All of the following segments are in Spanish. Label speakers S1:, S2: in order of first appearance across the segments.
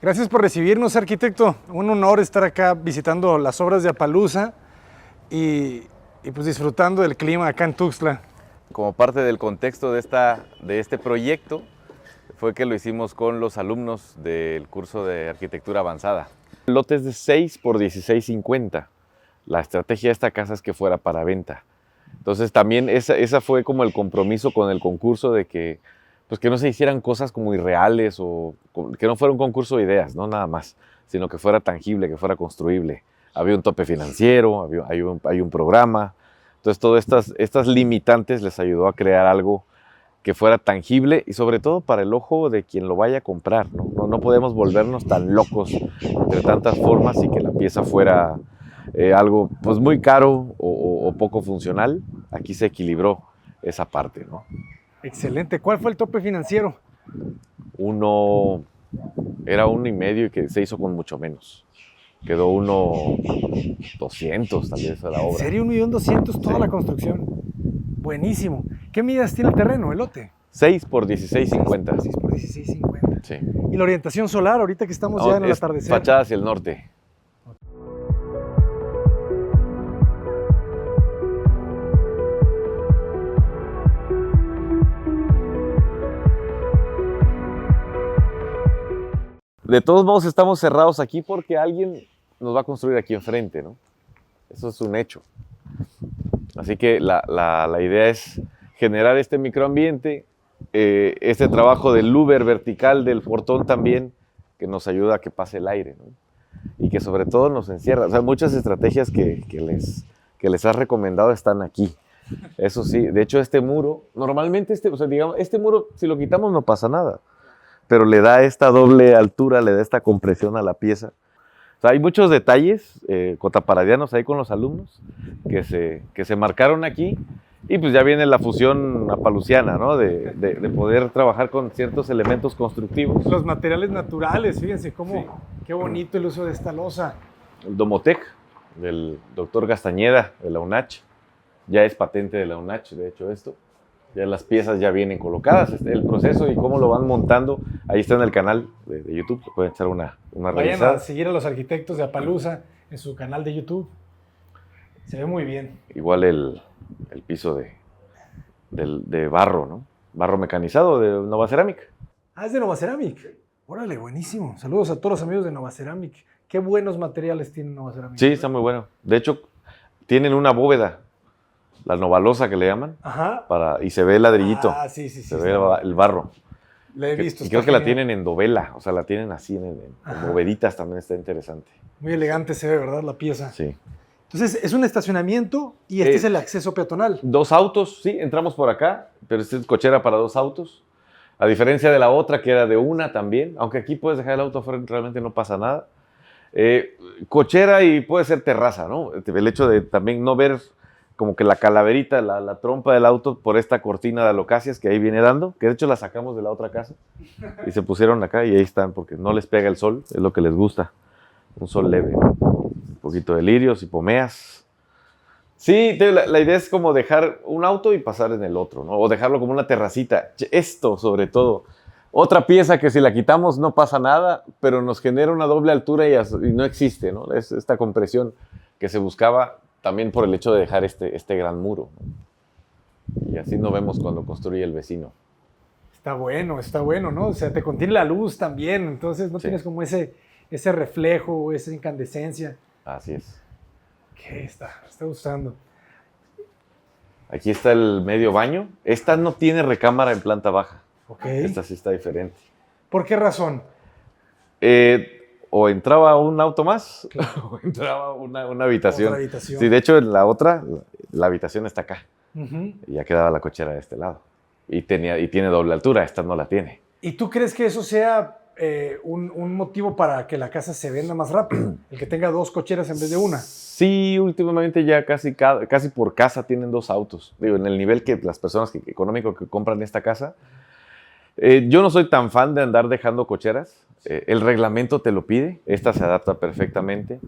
S1: Gracias por recibirnos, arquitecto. Un honor estar acá visitando las obras de Apalooza y pues disfrutando del clima acá en Tuxtla.
S2: Como parte del contexto de este proyecto, fue que lo hicimos con los alumnos del curso de arquitectura avanzada. El lote es de 6 por 16.50. La estrategia de esta casa es que fuera para venta. Entonces también esa fue como el compromiso con el concurso de que, pues que no se hicieran cosas como irreales o que no fuera un concurso de ideas, no nada más, sino que fuera tangible, que fuera construible. Había un tope financiero, hay un programa. Entonces todas estas limitantes les ayudó a crear algo que fuera tangible y sobre todo para el ojo de quien lo vaya a comprar, ¿no? No podemos volvernos tan locos entre tantas formas y que la pieza fuera algo pues muy caro o poco funcional. Aquí se equilibró esa parte, ¿no?
S1: Excelente. ¿Cuál fue el tope financiero?
S2: Era 1.5 y que se hizo con mucho menos. Quedó 1.200.000 tal vez a la obra.
S1: ¿En serio? 1.200.000 toda
S2: Sí.
S1: la construcción. Buenísimo. ¿Qué medidas tiene el terreno, el lote?
S2: 6 por 16.50.
S1: 6 por 16.50.
S2: Sí.
S1: ¿Y la orientación solar ahorita que estamos ya en el
S2: Es
S1: atardecer?
S2: fachada hacia el norte. De todos modos estamos cerrados aquí porque alguien nos va a construir aquí enfrente, ¿no? Eso es un hecho. Así que la idea es generar este microambiente, este trabajo del louver vertical del portón también, que nos ayuda a que pase el aire, ¿no? Y que sobre todo nos encierra. O sea, muchas estrategias que les has recomendado están aquí. Eso sí, de hecho este muro, normalmente digamos, este muro si lo quitamos no pasa nada, pero le da esta doble altura, le da esta compresión a la pieza. O sea, hay muchos detalles cotaparadianos ahí con los alumnos que se marcaron aquí y pues ya viene la fusión apaluciana, ¿no? De poder trabajar con ciertos elementos constructivos.
S1: Los materiales naturales, fíjense cómo,
S2: Sí.
S1: qué bonito el uso de esta losa.
S2: El Domotec del doctor Gastañeda de la UNACH, ya es patente de la UNACH, de hecho esto. Ya las piezas ya vienen colocadas, el proceso y cómo lo van montando, ahí está en el canal de YouTube, se pueden echar una
S1: Vayan
S2: revisada.
S1: a seguir a los arquitectos de Apalooza en su canal de YouTube. Se ve muy bien.
S2: Igual el piso de barro, ¿no? Barro mecanizado de Nova Ceramic.
S1: Ah, es de Nova Ceramic. Órale, buenísimo. Saludos a todos los amigos de Nova Ceramic. Qué buenos materiales tiene Nova Ceramic.
S2: Sí, está muy bueno. De hecho, tienen una bóveda, la novalosa que le llaman,
S1: Ajá.
S2: y se ve el ladrillito.
S1: Ah, sí.
S2: Se ve el barro.
S1: La he visto.
S2: Y
S1: está
S2: creo que la
S1: genial.
S2: tienen en dovela, o sea, la tienen así en
S1: Ajá.
S2: boveditas, también está interesante.
S1: Muy elegante se ve, ¿verdad? La pieza.
S2: Sí.
S1: Entonces, es un estacionamiento y este es el acceso peatonal.
S2: 2 autos, sí, entramos por acá, pero esta es cochera para 2 autos. A diferencia de la otra, que era de una también, aunque aquí puedes dejar el auto afuera, realmente no pasa nada. Cochera y puede ser terraza, ¿no? El hecho de también no ver como que la calaverita, la trompa del auto por esta cortina de alocacias que ahí viene dando, que de hecho la sacamos de la otra casa y se pusieron acá y ahí están porque no les pega el sol, es lo que les gusta, un sol leve, un poquito de lirios y pomeas. Sí, la idea es como dejar un auto y pasar en el otro, ¿no? O dejarlo como una terracita. Esto, sobre todo. Otra pieza que si la quitamos no pasa nada, pero nos genera una doble altura y no existe, ¿no? Es esta compresión que se buscaba también por el hecho de dejar este gran muro, ¿no? Y así nos vemos cuando construye el vecino.
S1: Está bueno, ¿no? O sea, te contiene la luz también, entonces no
S2: Sí.
S1: tienes como ese reflejo, esa incandescencia.
S2: Así es.
S1: ¿Qué está? Me está gustando.
S2: Aquí está el medio baño. Esta no tiene recámara en planta baja.
S1: Ok.
S2: Esta sí está diferente.
S1: ¿Por qué razón?
S2: O entraba un auto más, o entraba una habitación.
S1: Otra habitación.
S2: Sí, de hecho, en la otra, la habitación está acá.
S1: Ujú.
S2: Y ya quedaba la cochera de este lado. Y tiene doble altura, esta no la tiene.
S1: ¿Y tú crees que eso sea un motivo para que la casa se venda más rápido? El que tenga 2 cocheras en vez de una.
S2: Sí, últimamente ya casi por casa tienen 2 autos. Digo, en el nivel que las personas económico que compran esta casa. Yo no soy tan fan de andar dejando cocheras. El reglamento te lo pide. Esta se adapta perfectamente.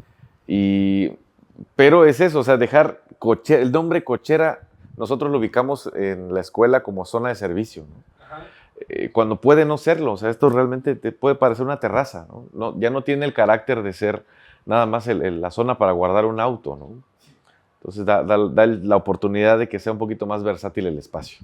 S2: Pero es eso, o sea, dejar el nombre cochera, nosotros lo ubicamos en la escuela como zona de servicio, ¿no? cuando puede no serlo. O sea, esto realmente te puede parecer una terraza, ¿no? Ya no tiene el carácter de ser nada más la zona para guardar un auto, ¿no? Entonces da la oportunidad de que sea un poquito más versátil el espacio.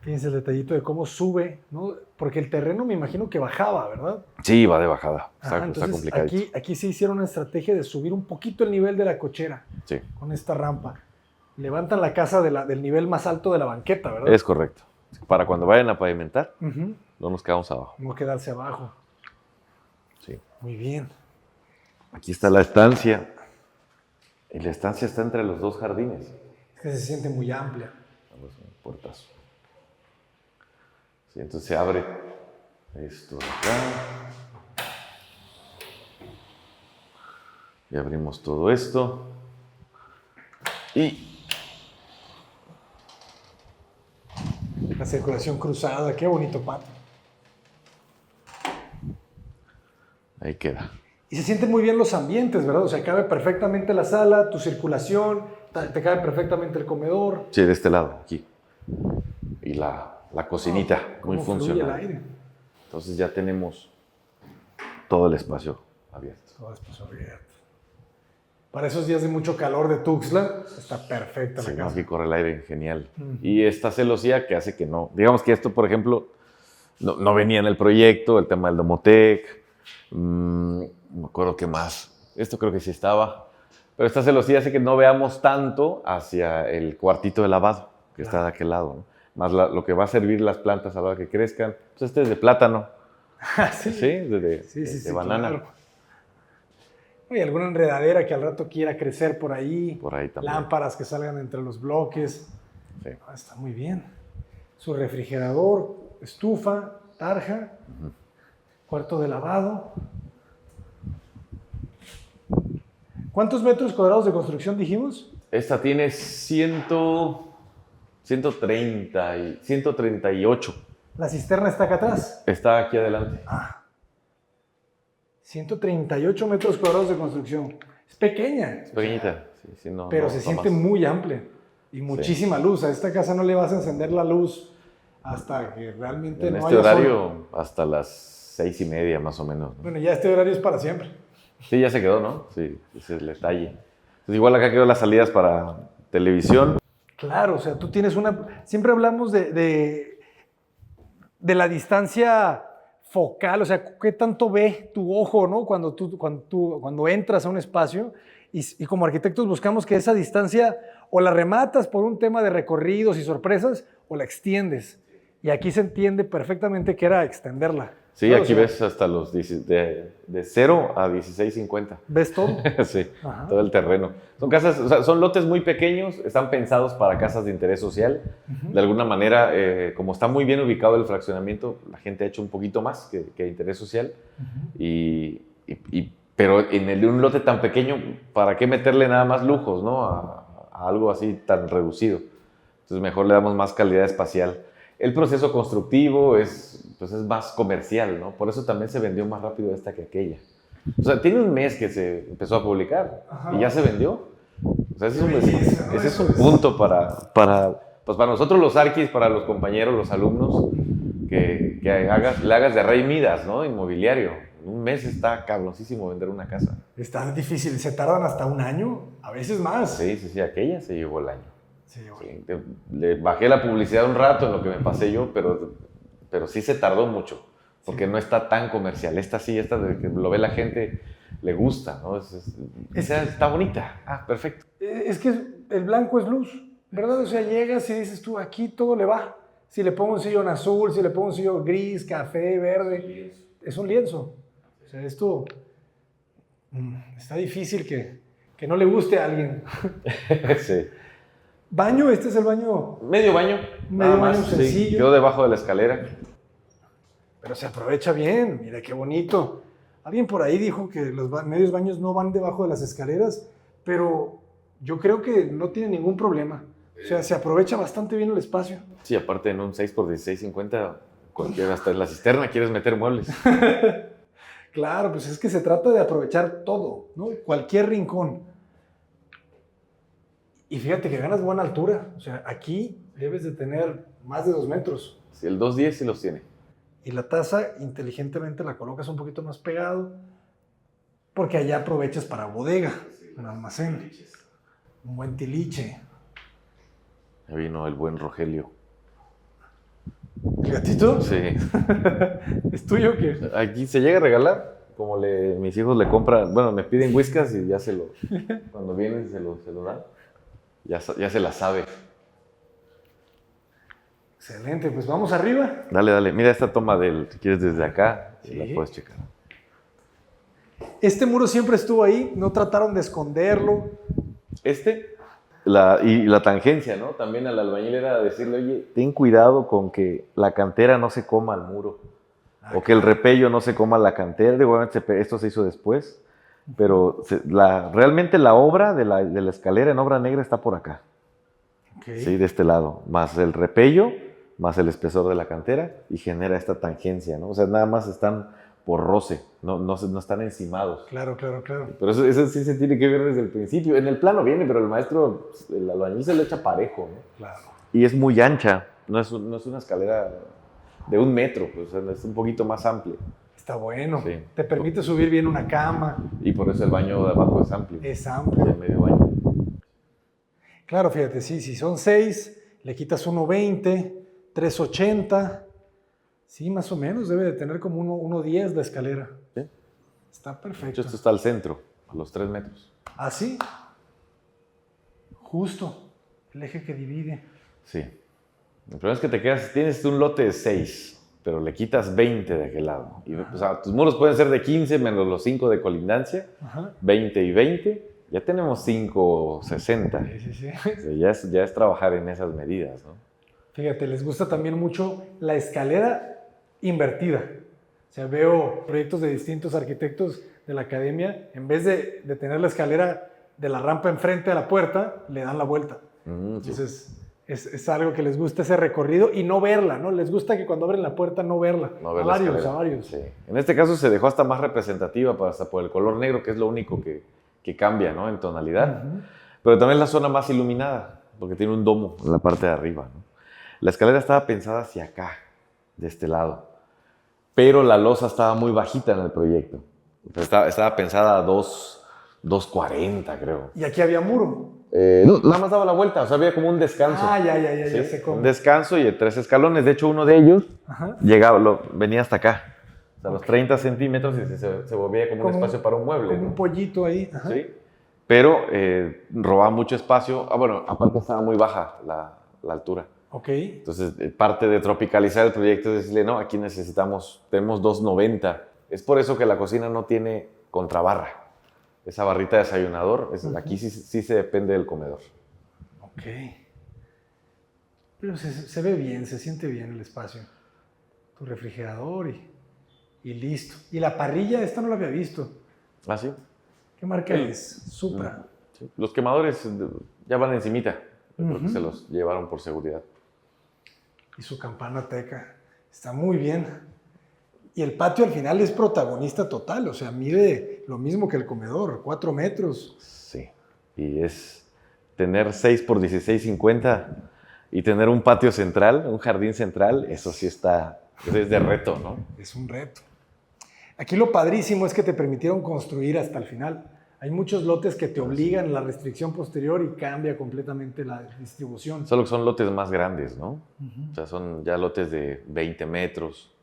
S1: Fíjense el detallito de cómo sube, ¿no? Porque el terreno me imagino que bajaba, ¿verdad?
S2: Sí, va de bajada.
S1: Ajá,
S2: Está
S1: entonces
S2: complicadito.
S1: aquí se hicieron una estrategia de subir un poquito el nivel de la cochera
S2: Sí,
S1: con esta rampa. Levantan la casa del nivel más alto de la banqueta, ¿verdad?
S2: es correcto. Para cuando vayan a pavimentar,
S1: Ujú.
S2: no nos quedamos abajo.
S1: No quedarse abajo.
S2: Sí.
S1: Muy bien.
S2: Aquí está la estancia. Y la estancia está entre los dos jardines.
S1: Es que se siente muy amplia.
S2: Vamos a un puertazo. Sí, entonces se abre esto de acá. Y abrimos todo esto. Y
S1: La circulación cruzada, qué bonito patio.
S2: ahí queda.
S1: Y se sienten muy bien los ambientes, ¿verdad? O sea, cabe perfectamente la sala, tu circulación, te cabe perfectamente el comedor.
S2: Sí, de este lado, aquí. Y la cocinita, muy
S1: ¿Cómo fluye
S2: funcional.
S1: el aire?
S2: Entonces ya tenemos todo el espacio abierto.
S1: Todo espacio abierto. Para esos días de mucho calor de Tuxtla, está perfecta
S2: Sí,
S1: la
S2: no,
S1: casa.
S2: aquí corre el aire genial. Y esta celosía que hace que no. Digamos que esto, por ejemplo, no venía en el proyecto, el tema del Domotec. No me acuerdo qué más. Esto creo que sí estaba. Pero esta celosía hace que no veamos tanto hacia el cuartito de lavado, que está de aquel lado, ¿no? Más lo que va a servir las plantas a la hora que crezcan. Pues este es de plátano.
S1: Sí,
S2: Sí, de banana.
S1: claro. Y alguna enredadera que al rato quiera crecer por ahí.
S2: Por ahí también.
S1: Lámparas que salgan entre los bloques.
S2: Sí.
S1: Está muy bien. Su refrigerador, estufa, tarja, cuarto de lavado. ¿Cuántos metros cuadrados de construcción dijimos?
S2: Esta tiene 138.
S1: La cisterna está acá atrás.
S2: Está aquí adelante.
S1: 138 metros cuadrados de construcción. Es pequeña.
S2: Es pequeñita. Sí, no,
S1: Pero
S2: no,
S1: se
S2: no
S1: siente
S2: más.
S1: muy amplia. Y muchísima luz. A esta casa no le vas a encender la luz hasta que realmente
S2: En
S1: no
S2: este
S1: haya
S2: horario
S1: sol.
S2: hasta las 6:30 más o menos, ¿no?
S1: Bueno, ya este horario es para siempre.
S2: Sí, ya se quedó, ¿no? Sí, ese es el detalle. Pues igual acá quedó las salidas para televisión.
S1: Claro, o sea, tú tienes una... Siempre hablamos de la distancia focal, o sea, qué tanto ve tu ojo, ¿no? Cuando entras a un espacio y como arquitectos buscamos que esa distancia o la rematas por un tema de recorridos y sorpresas o la extiendes. Y aquí se entiende perfectamente que era extenderla.
S2: Sí,
S1: ¿no? O
S2: aquí
S1: sea,
S2: ves hasta los de 0 a 16:50.
S1: ¿ves todo?
S2: Sí,
S1: Ajá.
S2: todo el terreno. Son casas, o sea, son lotes muy pequeños, están pensados para casas de interés social. De alguna manera, como está muy bien ubicado el fraccionamiento, la gente ha hecho un poquito más que interés social. Pero en un lote tan pequeño, ¿para qué meterle nada más lujos, ¿no? A algo así tan reducido. Entonces mejor le damos más calidad espacial. El proceso constructivo es más comercial, ¿no? Por eso también se vendió más rápido esta que aquella. O sea, tiene un mes que se empezó a publicar. Ajá. Y ya se vendió. O sea, ese es un punto para nosotros los arquis, para los compañeros, los alumnos, que le hagas de Rey Midas, ¿no? Inmobiliario. En un mes está cabroncísimo vender una casa.
S1: Está difícil, se tardan hasta un año, a veces más.
S2: Sí, aquella se llevó el año. Sí, le bajé la publicidad un rato en lo que me pasé yo, pero sí se tardó mucho, porque no está tan comercial. Esta de que lo ve la gente, le gusta, ¿no? Está bonita. Perfecto.
S1: Es que el blanco es luz, ¿verdad? O sea, llegas y dices tú, aquí todo le va. Si le pongo un sillón azul, si le pongo un sillón gris, café, verde, es un lienzo. O sea, esto está difícil que no le guste a alguien.
S2: Sí.
S1: ¿Baño? ¿Este es el baño?
S2: Medio baño.
S1: Medio baño sencillo.
S2: Sí, quedó debajo de la escalera.
S1: Pero se aprovecha bien, mira qué bonito. Alguien por ahí dijo que los medios baños no van debajo de las escaleras, pero yo creo que no tiene ningún problema. O sea, se aprovecha bastante bien el espacio.
S2: Sí, aparte en un 6x16.50, hasta en la cisterna quieres meter muebles.
S1: Claro, pues es que se trata de aprovechar todo, ¿no? Cualquier rincón. Y fíjate que ganas buena altura. O sea, aquí debes de tener más de 2 metros.
S2: Sí, el 210 sí los tiene.
S1: Y la taza inteligentemente la colocas un poquito más pegado porque allá aprovechas para bodega, un almacén, un buen tiliche.
S2: Ya vino el buen Rogelio.
S1: ¿El gatito?
S2: Sí.
S1: ¿Es tuyo o qué?
S2: Aquí se llega a regalar, como mis hijos le compran, bueno, me piden whiskas y ya cuando vienen se lo dan. Ya se la sabe.
S1: Excelente, pues vamos arriba.
S2: Dale. Mira esta toma si quieres desde acá,
S1: Sí.
S2: la puedes checar.
S1: Este muro siempre estuvo ahí, no trataron de esconderlo.
S2: Y la tangencia, ¿no? También al albañil era decirle, oye, ten cuidado con que la cantera no se coma al muro. O que el repello no se coma la cantera. Igualmente esto se hizo después. Pero realmente la obra de la escalera en obra negra está por acá.
S1: Okay.
S2: Sí, de este lado. Más el repello, más el espesor de la cantera y genera esta tangencia, ¿no? O sea, nada más están por roce, no están encimados.
S1: Claro.
S2: Pero eso sí se tiene que ver desde el principio. En el plano viene, pero el maestro, el albañil se lo echa parejo, ¿no?
S1: Claro.
S2: Y es muy ancha, no es una escalera de 1 metro, pues, es un poquito más amplia.
S1: Está bueno.
S2: Sí.
S1: Te permite subir bien una cama.
S2: Y por eso el baño de abajo es amplio.
S1: Es amplio.
S2: El medio baño.
S1: Claro, fíjate, sí, si son 6, le quitas 1.20, 3.80. Sí, más o menos, debe de tener como 1.10 la escalera.
S2: Sí.
S1: Está
S2: De
S1: perfecto.
S2: hecho, esto está al centro, a los 3 metros.
S1: ¿Ah, sí? Justo, el eje que divide.
S2: Sí. El problema es que tienes un lote de 6, pero le quitas 20 de aquel lado. O sea, tus muros pueden ser de 15 menos los 5 de colindancia,
S1: Ajá.
S2: 20 y 20. Ya tenemos 5.60.
S1: Sí.
S2: O sea, ya es trabajar en esas medidas, ¿no?
S1: Fíjate, les gusta también mucho la escalera invertida. O sea, veo proyectos de distintos arquitectos de la academia, en vez de tener la escalera de la rampa enfrente a la puerta, le dan la vuelta.
S2: Sí.
S1: Entonces, es algo que les gusta ese recorrido y no verla, ¿no? Les gusta que cuando abren la puerta no verla.
S2: No ver
S1: a
S2: la
S1: varios.
S2: escalera. Sí. En este caso se dejó hasta más representativa, hasta por el color negro, que es lo único que cambia, ¿no? En tonalidad.
S1: Uh-huh.
S2: Pero también es la zona más iluminada, porque tiene un domo en la parte de arriba, ¿no? La escalera estaba pensada hacia acá, de este lado. Pero la losa estaba muy bajita en el proyecto. Estaba pensada a 2.40, creo.
S1: Y aquí había muro.
S2: No, nada más daba la vuelta, o sea, había como un descanso.
S1: Ya sé cómo.
S2: Un descanso y 3 escalones. De hecho, uno de ellos venía hasta acá. O sea, los 30 centímetros y se volvía como un espacio para un mueble.
S1: Como
S2: ¿no?
S1: un pollito ahí. Ajá.
S2: Sí. Pero robaba mucho espacio. Bueno, aparte estaba muy baja la altura.
S1: Ok.
S2: Entonces, parte de tropicalizar el proyecto es decirle, no, aquí tenemos 2.90. Es por eso que la cocina no tiene contrabarra. Esa barrita de desayunador, aquí sí se depende del comedor.
S1: Ok. Pero se ve bien, se siente bien el espacio. Tu refrigerador y listo. Y la parrilla, esta no la había visto.
S2: ¿Ah, sí?
S1: ¿Qué marca es? Supra.
S2: Sí. Los quemadores ya van encimita. Creo que se los llevaron por seguridad.
S1: Y su campana teca. Está muy bien. Y el patio al final es protagonista total. O sea, mide lo mismo que el comedor, 4 metros.
S2: Sí. Y es tener 6 por 16.50 y tener un patio central, un jardín central, eso sí es de reto, ¿no?
S1: Es un reto. Aquí lo padrísimo es que te permitieron construir hasta el final. Hay muchos lotes que te obligan a la restricción posterior y cambia completamente la distribución.
S2: Solo que son lotes más grandes, ¿no? O sea, son ya lotes de 20 metros.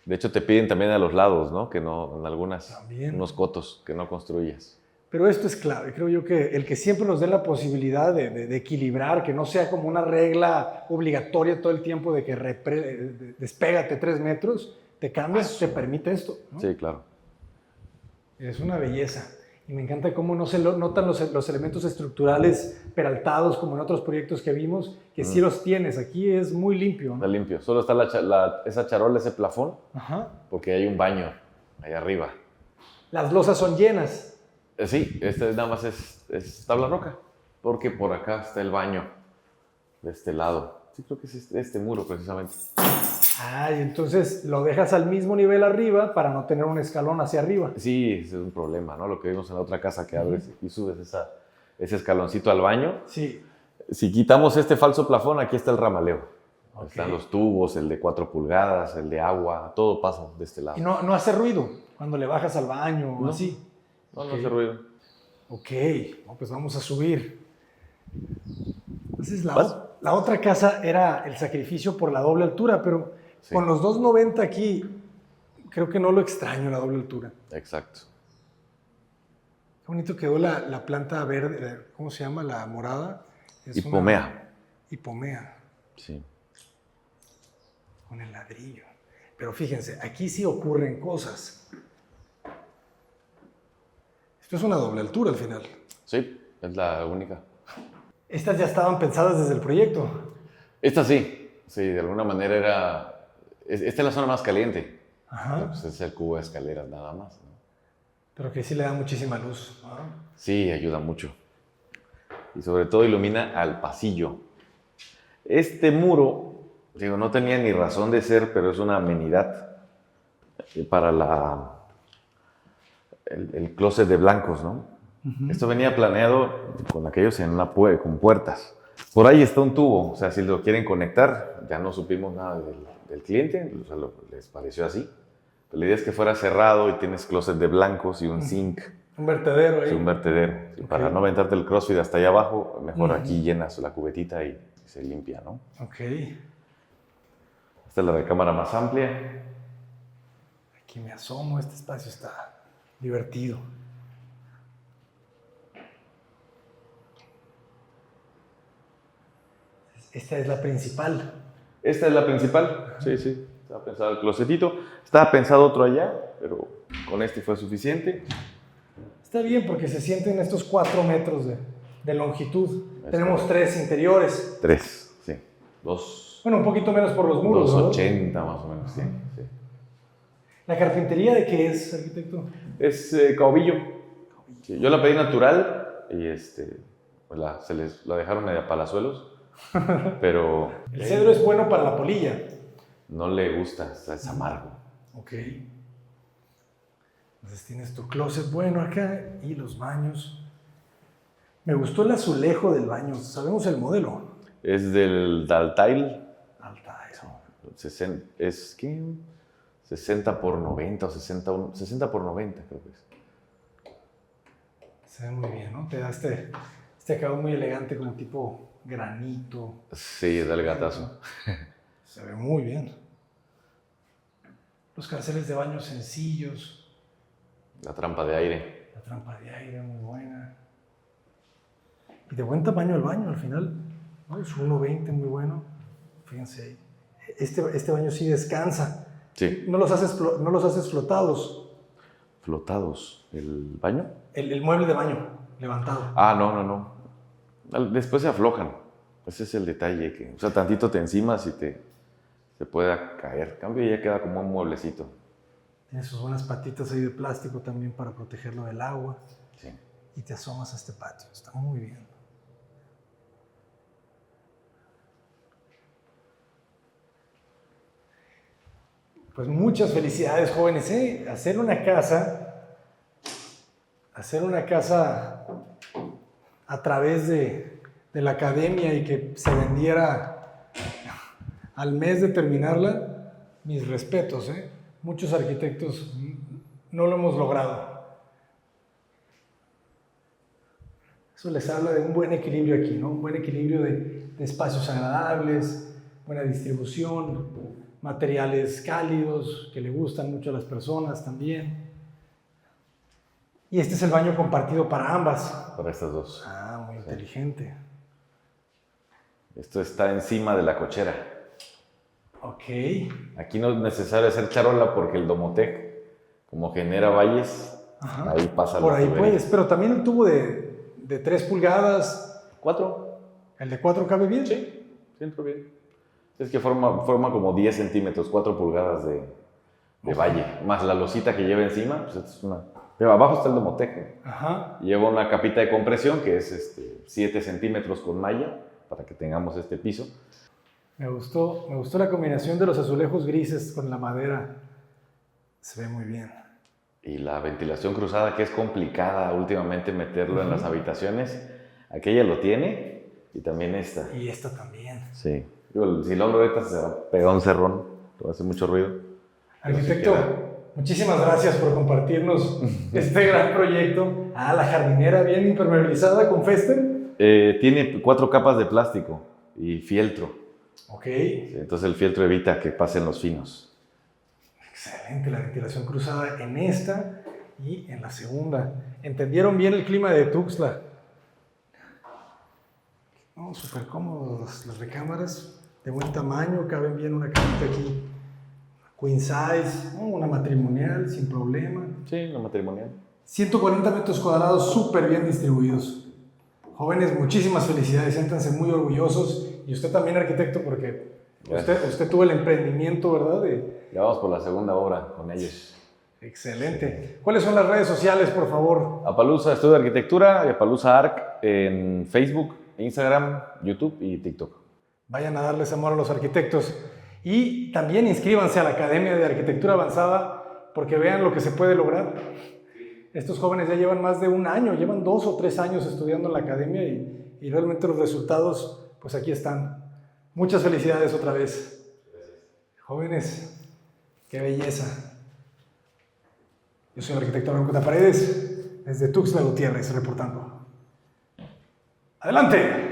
S2: De hecho, te piden también a los lados, ¿no? Que no, en unos cotos, que no construyas.
S1: Pero esto es clave. Creo yo que el que siempre nos dé la posibilidad de equilibrar, que no sea como una regla obligatoria todo el tiempo de que despégate 3 metros, te cambias, te permite esto, ¿no?
S2: Sí, claro.
S1: Es una belleza. Y me encanta cómo no se notan los elementos estructurales peraltados como en otros proyectos que vimos, que sí los tienes. Aquí es muy limpio, ¿no?
S2: Está limpio. Solo está esa charola, ese plafón, porque hay un baño ahí arriba.
S1: Las losas son llenas.
S2: Sí, nada más es tabla roca, porque por acá está el baño, de este lado. Sí, creo que es este muro precisamente.
S1: Ah, y entonces lo dejas al mismo nivel arriba para no tener un escalón hacia arriba.
S2: Sí, ese es un problema, ¿no? Lo que vimos en la otra casa, que abres y subes ese escaloncito al baño.
S1: Sí.
S2: Si quitamos este falso plafón, aquí está el ramaleo.
S1: Ok.
S2: Están los tubos, el de 4 pulgadas, el de agua, todo pasa de este lado.
S1: Y no hace ruido cuando le bajas al baño o
S2: No.
S1: así.
S2: No,
S1: Ok.
S2: no hace ruido.
S1: Ok, no, pues vamos a subir. Entonces
S2: ¿Vas?
S1: la otra casa era el sacrificio por la doble altura, pero
S2: Sí.
S1: con los 2.90 aquí, creo que no lo extraño la doble altura.
S2: Exacto.
S1: Qué bonito quedó la planta verde, ¿cómo se llama? La morada. Es
S2: Hipomea.
S1: Hipomea,
S2: Sí.
S1: con el ladrillo. Pero fíjense, aquí sí ocurren cosas. Esto es una doble altura al final.
S2: Sí, es la única.
S1: Estas ya estaban pensadas desde el proyecto.
S2: Esta sí. Sí, de alguna manera era... Esta es la zona más caliente.
S1: Ajá.
S2: Pues es el cubo de escaleras nada más, ¿no?
S1: Pero que sí le da muchísima luz, ¿no?
S2: Sí, ayuda mucho. Y sobre todo ilumina al pasillo. Este muro, digo, no tenía ni razón de ser, pero es una amenidad para el closet de blancos, ¿no? Esto venía planeado con aquellos en con puertas. Por ahí está un tubo, o sea, si lo quieren conectar, ya no supimos nada del cliente, o sea, les pareció así. Pero la idea es que fuera cerrado y tienes closet de blancos y un zinc,
S1: Un vertedero ahí.
S2: sí, un vertedero. Y
S1: Ok.
S2: para no aventarte el CrossFit hasta allá abajo, mejor aquí llenas la cubetita y se limpia, ¿no?
S1: Ok.
S2: Esta es la recámara más amplia.
S1: Aquí me asomo, este espacio está divertido. Esta es la principal.
S2: Esta es la principal. Sí, sí. Estaba pensado el closetito. Estaba pensado otro allá, pero con este fue suficiente.
S1: Está bien porque se sienten estos 4 metros de longitud.
S2: Es
S1: Tenemos 3 interiores.
S2: 3, sí. 2,
S1: Bueno, un poquito menos por los muros, ¿no?
S2: 280 más o menos, sí. Sí.
S1: ¿La carpintería de qué es, arquitecto?
S2: Es caobillo. Sí, yo la pedí natural y pues la dejaron media palazuelos, pero
S1: El cedro es bueno para la polilla.
S2: no le gusta, es amargo.
S1: Ok. Entonces tienes tu closet bueno acá y los baños. Me gustó el azulejo del baño. ¿Sabemos el modelo?
S2: Es del Daltile.
S1: Alta, eso.
S2: Es ¿qué? 60 por 90 o 60 por 90 creo que es.
S1: Se ve muy bien, ¿no? Te da este acabado muy elegante como tipo granito.
S2: Sí, da el gatazo.
S1: Se ve muy bien. Los canceles de baño sencillos.
S2: La trampa de aire.
S1: La trampa de aire muy buena. Y de buen tamaño el baño al final, ¿no? Es 1.20 muy bueno. Fíjense ahí. Este baño sí descansa.
S2: Sí.
S1: No los haces flotados.
S2: Flotados. ¿El baño?
S1: El mueble de baño levantado.
S2: Ah, no. Después se aflojan. Ese es el detalle. O sea, tantito te encimas y se puede caer. En cambio ya queda como un mueblecito.
S1: Tiene sus buenas patitas ahí de plástico también para protegerlo del agua.
S2: Sí.
S1: Y te asomas a este patio. Está muy bien. Pues muchas felicidades, jóvenes, ¿eh? Hacer una casa a través de la academia y que se vendiera al mes de terminarla, mis respetos, ¿eh? Muchos arquitectos no lo hemos logrado. Eso les habla de un buen equilibrio aquí, ¿no? Un buen equilibrio de espacios agradables, buena distribución, materiales cálidos que le gustan mucho a las personas también. Y este es el baño compartido para ambas.
S2: Para estas dos.
S1: Ah, muy inteligente.
S2: Esto está encima de la cochera.
S1: Ok.
S2: Aquí no es necesario hacer charola porque el Domotec, como genera valles,
S1: Ajá.
S2: ahí pasa
S1: Por
S2: la
S1: ahí
S2: tubería.
S1: puedes, pero también el tubo de 3 pulgadas,
S2: 4.
S1: el de 4 cabe bien.
S2: Sí, entra bien. Es que forma como 10 centímetros, 4 pulgadas de valle, más la losita que lleva encima, pues es una... Pero abajo está el Domotec.
S1: Ajá.
S2: Lleva una capita de compresión que es 7 centímetros con malla para que tengamos este piso.
S1: Me gustó la combinación de los azulejos grises con la madera. Se ve muy bien.
S2: Y la ventilación cruzada, que es complicada últimamente meterlo en las habitaciones. Aquella lo tiene y también esta.
S1: Y esta también.
S2: Sí. Digo, si lo ahorita se va a pegar un cerrón, va a hacer mucho ruido.
S1: Arquitecto, muchísimas gracias por compartirnos este gran proyecto. La jardinera bien impermeabilizada con Fester.
S2: Tiene 4 capas de plástico y fieltro.
S1: Ok.
S2: Sí, entonces el fieltro evita que pasen los finos.
S1: Excelente la ventilación cruzada en esta y en la segunda. ¿Entendieron bien el clima de Tuxtla? Oh, súper cómodos las recámaras, de buen tamaño, caben bien una camita aquí. Queen size, una matrimonial sin problema.
S2: Sí, la matrimonial.
S1: 140 metros cuadrados súper bien distribuidos. Jóvenes, muchísimas felicidades, siéntanse muy orgullosos. Y usted también, arquitecto, porque usted tuvo el emprendimiento, ¿verdad?
S2: Ya vamos por la segunda obra con ellos.
S1: Excelente. ¿Cuáles son las redes sociales, por favor?
S2: Apalusa Estudio de Arquitectura y Apalusa Arc en Facebook, Instagram, YouTube y TikTok.
S1: Vayan a darles amor a los arquitectos. Y también inscríbanse a la Academia de Arquitectura Avanzada porque vean lo que se puede lograr. Estos jóvenes ya llevan más de un año, llevan 2 o 3 años estudiando en la academia y realmente los resultados, pues aquí están. Muchas felicidades otra vez. Jóvenes, qué belleza. Yo soy el arquitecto Arancuta Paredes, desde Tuxtla Gutiérrez, reportando. ¡Adelante!